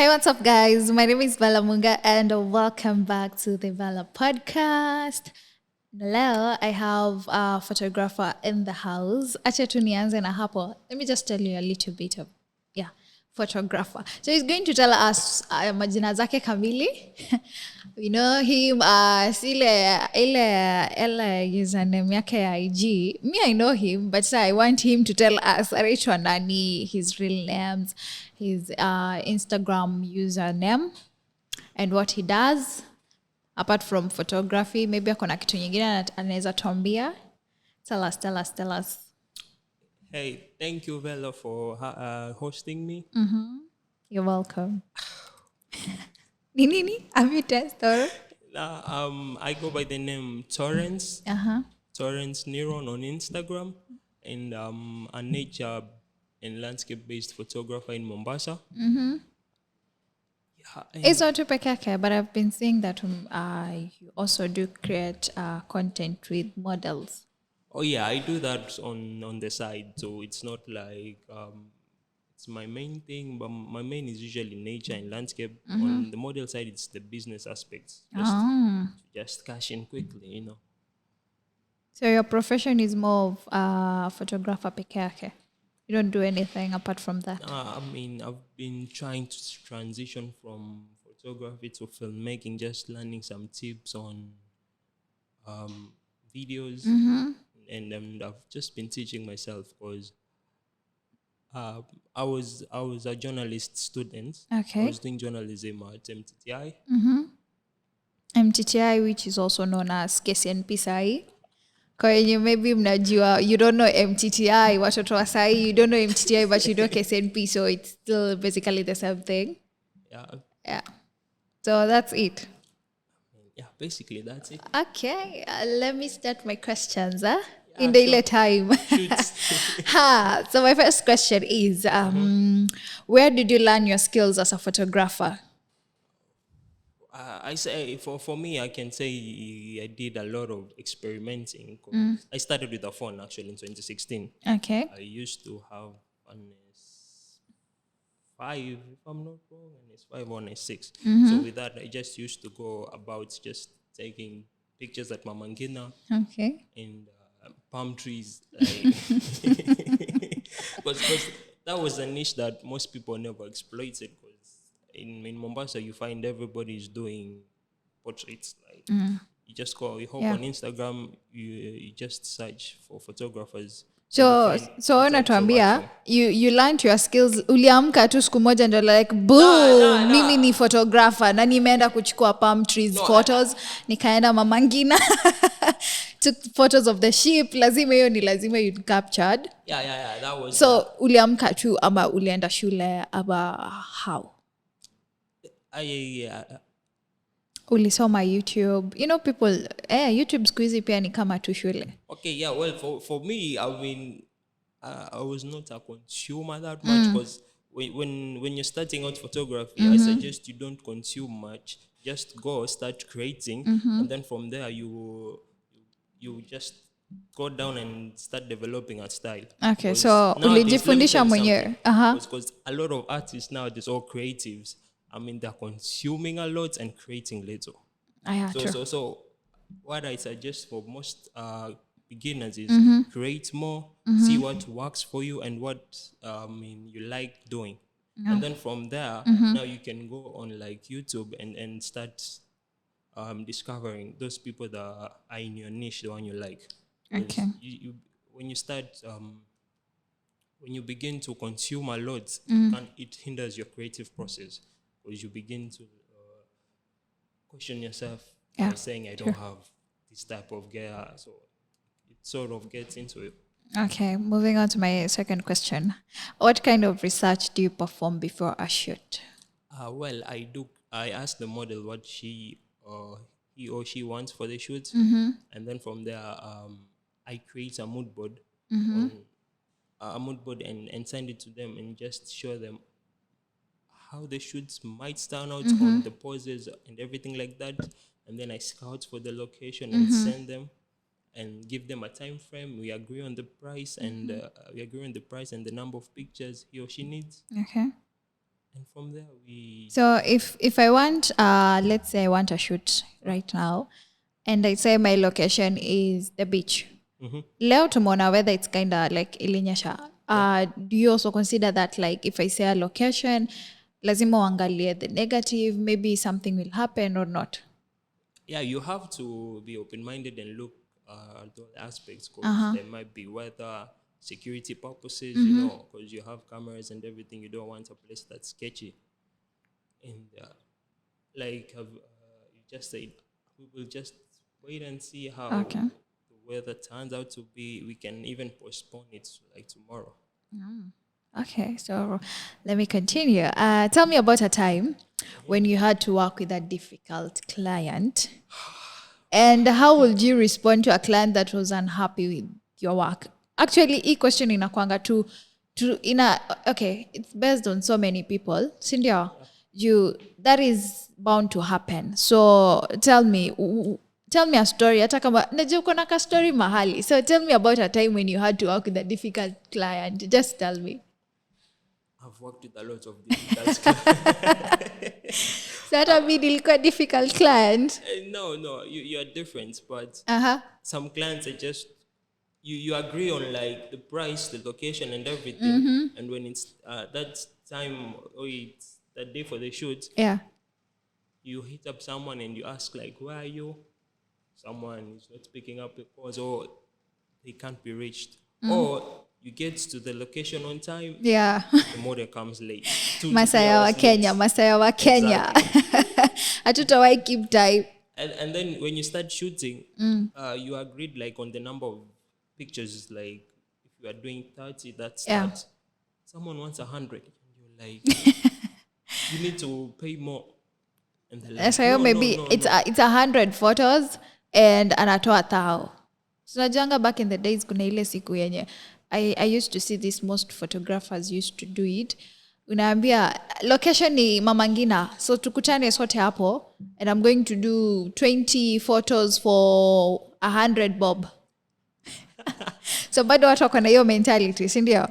Hey, what's up, guys? My name is Velah Munga, and welcome back to the Velah podcast. Hello, I have a photographer in the house. Acha tu nianze na hapo. Let me just tell you a little bit of, photographer. So he's going to tell us majina zake kamili. We know him as ile username yake ya IG. Me, I know him, but I want him to tell us anaitwa nani, his real names, his Instagram username, and what he does. Apart from photography, maybe akona kitu nyingine anaweza tuambia. Tell us. Hey, thank you, Velah, for hosting me. You're welcome. Nini? Have you tested? I go by the name Torrance. Torrance Neuron on Instagram. And a nature and landscape-based photographer in Mombasa. It's not peke yake, but I've been seeing that you also do create content with models. Oh yeah, I do that on the side. So it's not like it's my main thing, but my main is usually nature and landscape. On the model side, it's the business aspects. Just cash in quickly, So your profession is more of photographer peke yake. You don't do anything apart from that. I've been trying to transition from photography to filmmaking, just learning some tips on videos. And I've just been teaching myself because I was a journalist student. Okay. I was doing journalism at MTTI. MTTI, which is also known as KCNP Sai. Kwa maybe mnajua, you don't know MTTI, watoto wa sai, you don't know MTTI, but you know KCNP, so it's still basically the same thing. Yeah. So that's it. Yeah, basically that's it. Okay, let me start my questions in daily time. So my first question is, where did you learn your skills as a photographer? I say for me, I can say I did a lot of experimenting. I started with a phone actually in 2016. Okay. I used to have an S5, if I'm not wrong, an S5 or an S6. So with that, I just used to go about just taking pictures at Mamangina Okay. and palm trees. Because that was a niche that most people never exploited. Because in Mombasa, you find everybody's doing portraits. You just you hop on Instagram, you just search for photographers. So unatuambia you learned your skills, uliamka tu siku moja ndo like boom, mimi ni photographer na nimeenda kuchukua palm trees photos, nikaenda Mamangina took photos of the sheep. Lazima you captured. Yeah, that was. So uliamka tu ama ulienda shule ama how? Ulisoma YouTube. People YouTube siku hizi pia ni kama tu shule. Okay, yeah, well, for me, I was not a consumer that much because when you're starting out photography, I suggest you don't consume much. Just go start creating, and then from there you just go down and start developing a style. Okay, so ulijifundisha mwenyewe. Because a lot of artists nowadays, all creatives, they're consuming a lot and creating little. So what I suggest for most beginners is create more, see what works for you and what you like doing. And then from there, now you can go on like YouTube and start discovering those people that are in your niche, the one you like. Okay. When you start, when you begin to consume a lot, it hinders your creative process because you begin to question yourself by saying, I don't have this type of gear. So it sort of gets into it. Okay, moving on to my second question. What kind of research do you perform before a shoot? Well, I ask the model what he or she wants for the shoot. And then from there, I create a mood board, and send it to them and just show them how the shoots might stand out on the poses and everything like that. And then I scout for the location and send them and give them a time frame. We agree on the price and the number of pictures he or she needs. Okay. And from there So if I want, let's say I want a shoot right now, and I say my location is the beach. Leo tumeona whether it's kind of like ilinyesha. Do you also consider that, like, if I say a location, lazima uangalie the negative, maybe something will happen or not? Yeah, you have to be open-minded and look at all aspects, because there might be weather, security purposes, because you have cameras and everything. You don't want a place that's sketchy. And like you just said, we will just wait and see how the weather turns out to be. We can even postpone it to like tomorrow. Okay, so let me continue. Tell me about a time when you had to work with a difficult client, and how would you respond to a client that was unhappy with your work? Actually, hii question inakwanga okay, it's based on so many people. Sindio, that is bound to happen. So tell me a story. Hata kama najua uko na ka story mahali. So tell me about a time when you had to work with a difficult client. Just tell me. I've worked with a lot of difficult clients. So hata mimi nilikuwa difficult client. No, you are different, but some clients are just you agree on like the price, the location, and everything. And when it's that time or it's that day for the shoot, you hit up someone and you ask like, where are you? Someone is not picking up the calls, or they can't be reached, or you get to the location on time. Yeah. The model comes late. Masaya wa Kenya. Hatutawahi keep time. And then when you start shooting, you agreed like on the number of pictures. Like if you are doing 30, that's that. Someone wants 100. You're like, you need to pay more. And they're like, so maybe it's 100 photos and anatoa 1,000. So najanga back in the days kuna ile siku yenye I used to see this, most photographers used to do it. Unaambia location ni Mama Ngina, so tukutane sote hapo, and I'm going to do 20 photos for 100 bob. So bado watu wako na hiyo mentality, si ndio?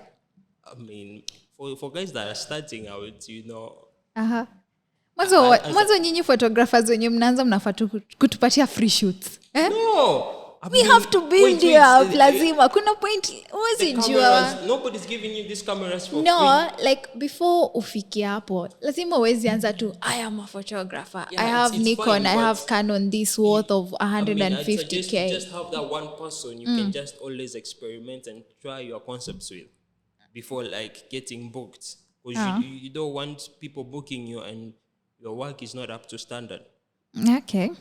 I mean, for guys that are starting out, Mwanzo nyinyi photographers wenye mnaanza mnafaa kutupatia free shoots. No. We have to build you up, lazima. Kuna point uwezi jua. Nobody's giving you these cameras for free. No, like before ufike hapo, lazima uwezi anza tu, I am a photographer. I have Nikon, fine, I have Canon, this worth of 150K. Just have that one person you can just always experiment and try your concepts with before like getting booked. Because you don't want people booking you and your work is not up to standard. Okay.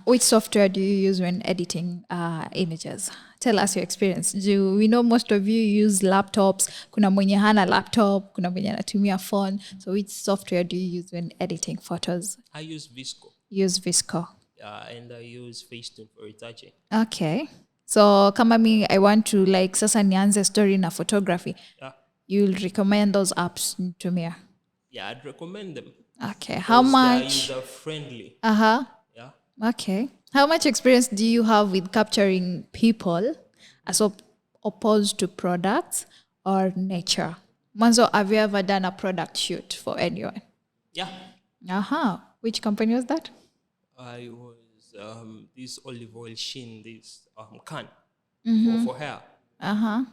Which software do you use when editing images? Tell us your experience. We know most of you use laptops. Kuna mwenye hana laptop, kuna mwenye anatumia phone. So which software do you use when editing photos? I use Visco. Use Visco. And I use Facetune for retouching. Okay. So kama mi, I want to like sasa nianze story na photography. You'll recommend those apps to me? Yeah, I'd recommend them. Okay. How much? They're user-friendly. Yeah. Okay. How much experience do you have with capturing people as opposed to products or nature? Manzo, have you ever done a product shoot for anyone? Yeah. Which company was that? I was this olive oil sheen, this can for hair. I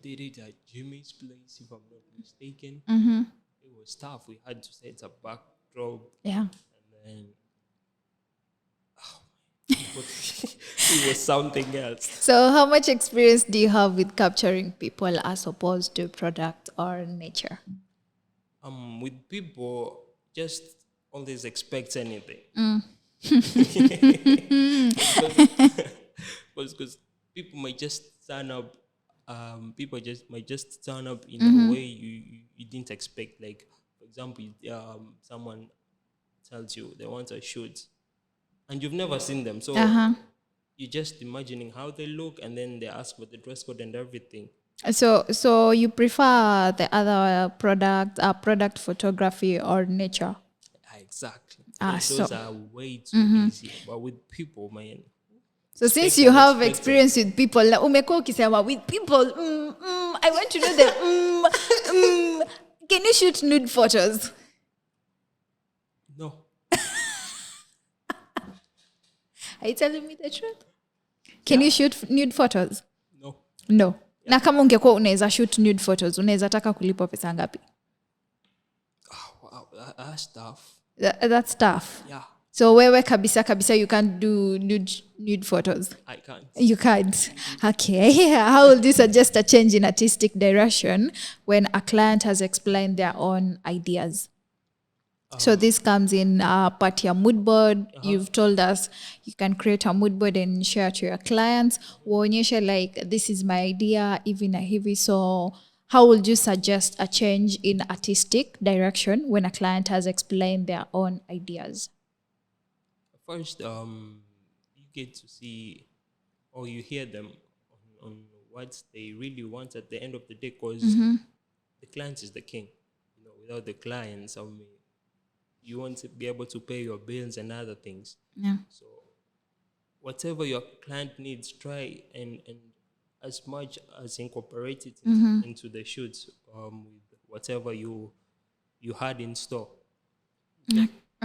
did it at Jimmy's place, if I'm not mistaken. It was tough. We had to set a backdrop. Yeah. And then it was something else. So how much experience do you have with capturing people as opposed to product or nature? With people, just always expect anything. Because people might just turn up. Might just turn up in a way you didn't expect. Like, for example, someone tells you they want a shoot, and you've never seen them, so you're just imagining how they look, and then they ask for the dress code and everything. So you prefer the other product photography or nature? Exactly. Those are way too easy. But with people, man. So since you have experience with people, umekuwa ukisema with people, I want to know the Can you shoot nude photos? No. Are you telling me the truth? Can you shoot nude photos? No. No. Na kama ungekuwa unaweza shoot nude photos, unaweza taka kulipwa pesa ngapi? Wow, that's tough. That's tough. Yeah. So wewe kabisa you can't do nude photos. I can't. You can't. Okay. How will you suggest a change in artistic direction when a client has explained their own ideas? So this comes in part your mood board. You've told us you can create a mood board and share to your clients. Waonyeshe like, this is my idea, even a heavy. So how would you suggest a change in artistic direction when a client has explained their own ideas? First, you get to see or you hear them on what they really want at the end of the day, because the client is the king. You know, without the clients, you want to be able to pay your bills and other things. Yeah. So whatever your client needs, try and as much as incorporate it into the shoots with whatever you had in store.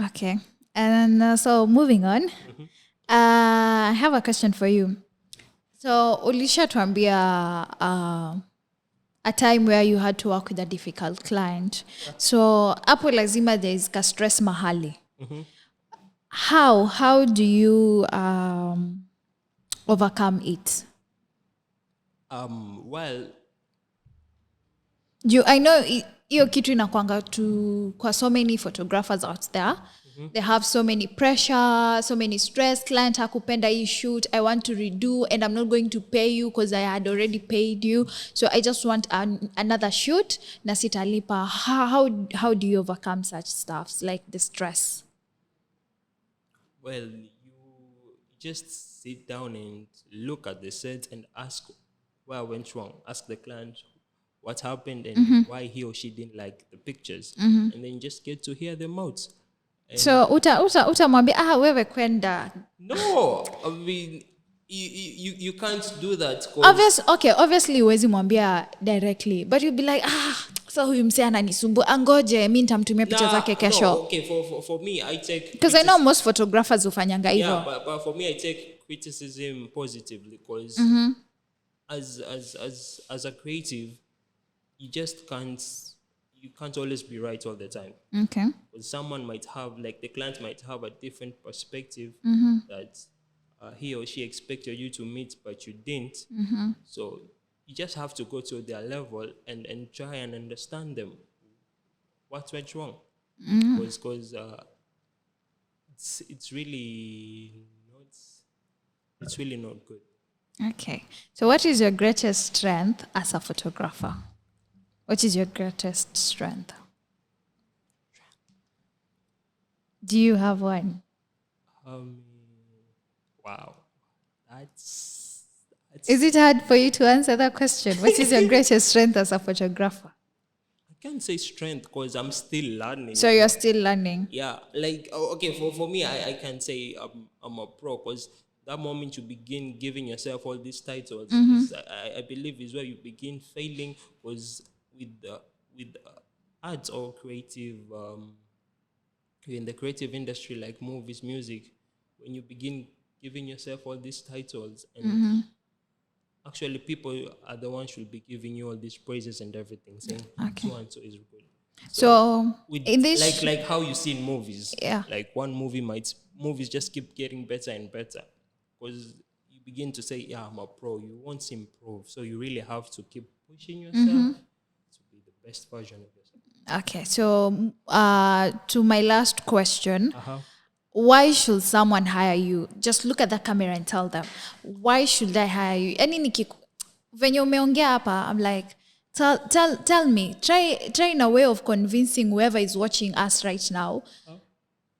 Okay. And so moving on, I have a question for you. So ulisha tuambia a time where you had to work with a difficult client. So hapo lazima there is ka stress mahali. How do you overcome it? Well, I know hiyo kitu inakwanga kwa so many photographers out there. They have so many pressure, so many stress. Client hakupenda hii shoot, I want to redo and I'm not going to pay you because I had already paid you. So I just want another shoot na sitalipa. How do you overcome such stuff, like the stress? Well, you just sit down and look at the set and ask where went wrong. Ask the client what happened and why he or she didn't like the pictures. And then you just get to hear them out. So utamwambia wewe kwenda. No, I mean you can't do that. Obviously huwezi mwambia directly, but you'll be like so huyu msee ananisumbua, angoje mimi nitamtumia picha zake kesho. No, okay, for me I take, because I know most photographers hufanyanga hivyo. Yeah, but for me I take criticism positively, because as a creative you just can't always be right all the time. Okay. Because someone might have, like the client might have a different perspective that he or she expected you to meet, but you didn't. So you just have to go to their level and try and understand them. What went wrong? Because it's really not good. Okay. So what is your greatest strength as a photographer? What is your greatest strength? Do you have one? Wow. That's Is it hard for you to answer that question? What is your greatest strength as a photographer? I can't say strength because I'm still learning. So you're still learning? Yeah. Like, okay, for me, I can say I'm a pro, because that moment you begin giving yourself all these titles, I believe is where you begin failing, because with arts or creative, in the creative industry like movies, music, when you begin giving yourself all these titles, and actually people are the ones who will be giving you all these praises and everything, saying so and so is good. So in this, like how you see in movies, yeah, like one movies just keep getting better and better, because you begin to say, yeah, I'm a pro. You want to improve, so you really have to keep pushing yourself to be the best version of yourself. Okay, so to my last question, why should someone hire you? Just look at the camera and tell them, why should I hire you? When you umeongea hapa, I'm like, tell me, try in a way of convincing whoever is watching us right now,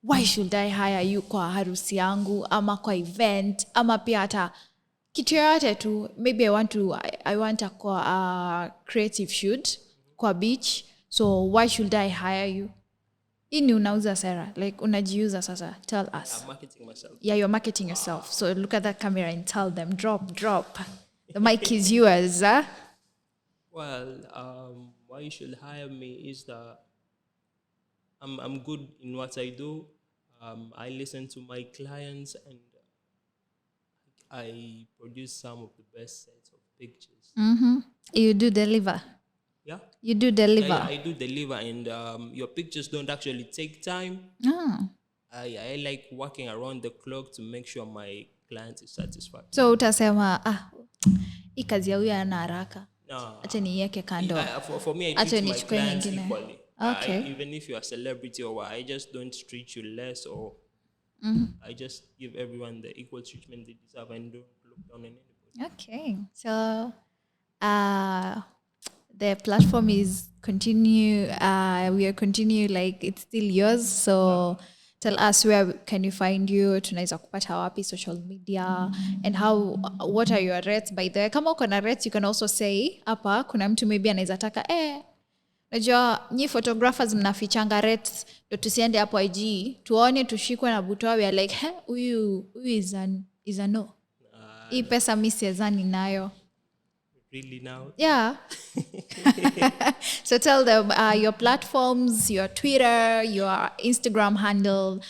why should I hire you kwa harusi yangu, ama kwa event, ama pia hata kitu yoyote tu. Maybe I want a creative shoot kwa beach, so why should I hire you? Ini unauza sera, like unajiuza sasa. Tell us. I'm marketing myself. Yeah, you're marketing yourself. So look at that camera and tell them, drop. The mic is yours. Well, why you should hire me is that I'm good in what I do. I listen to my clients and I produce some of the best sets of pictures. You do deliver. Yeah. You do deliver. Yeah, I do deliver, and your pictures don't actually take time. I like working around the clock to make sure my client is satisfied. So utasema hii kazi ya huyu ana haraka. Acha niweke kando. For me, I treat my clients equally. Okay. Even if you're a celebrity or what, I just don't treat you less, or I just give everyone the equal treatment they deserve and don't look down on anybody. Okay. So the platform is continue. We are continue like it's still yours. So tell us, where can you find you? Tunaweza kupata wapi social media, and what are your rates by the way? Kama uko na rates, you can also say hapa kuna mtu maybe anaweza taka najua nyi photographers mnafichanga rates, ndio tusiende hapo IG tuone tushikwe na butwa, we are like huyu is a no. Hii pesa mimi siezani nayo. Really now? Yeah. So tell them your platforms, your Twitter, your Instagram handle,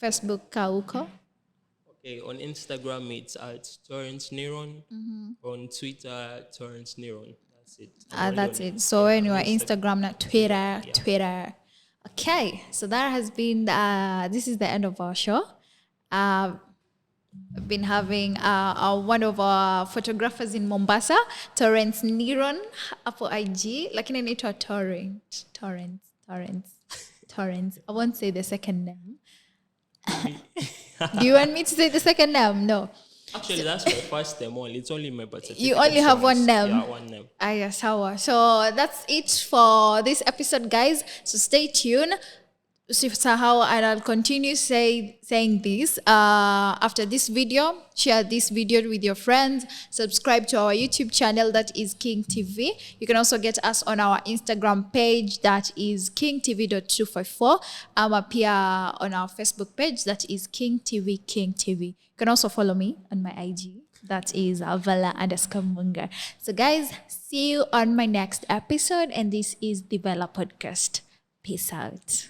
Facebook kauko. Okay, on Instagram it's at Torrance Neuron. On Twitter, Torrance Neuron. That's it. That's it. So when you are Instagram, not Twitter, Twitter. Okay, so that has been this is the end of our show. I've been having one of our photographers in Mombasa, Torrance Neuron, hapo IG, lakini anaitwa Torrance. I won't say the second name. Do you want me to say the second name? No. Actually, that's my first name only. It's only my birth certificate. You only have one name? Yeah, one name. Yes, so that's it for this episode, guys. So stay tuned. Usisahau, and I'll continue saying this after this video. Share this video with your friends. Subscribe to our YouTube channel, that is KingTv. You can also get us on our Instagram page, that is KingTv.254. Appear on our Facebook page, that is KingTv. You can also follow me on my IG, that is Velah_Munga. So guys, see you on my next episode, and this is the Velah Podcast. Peace out.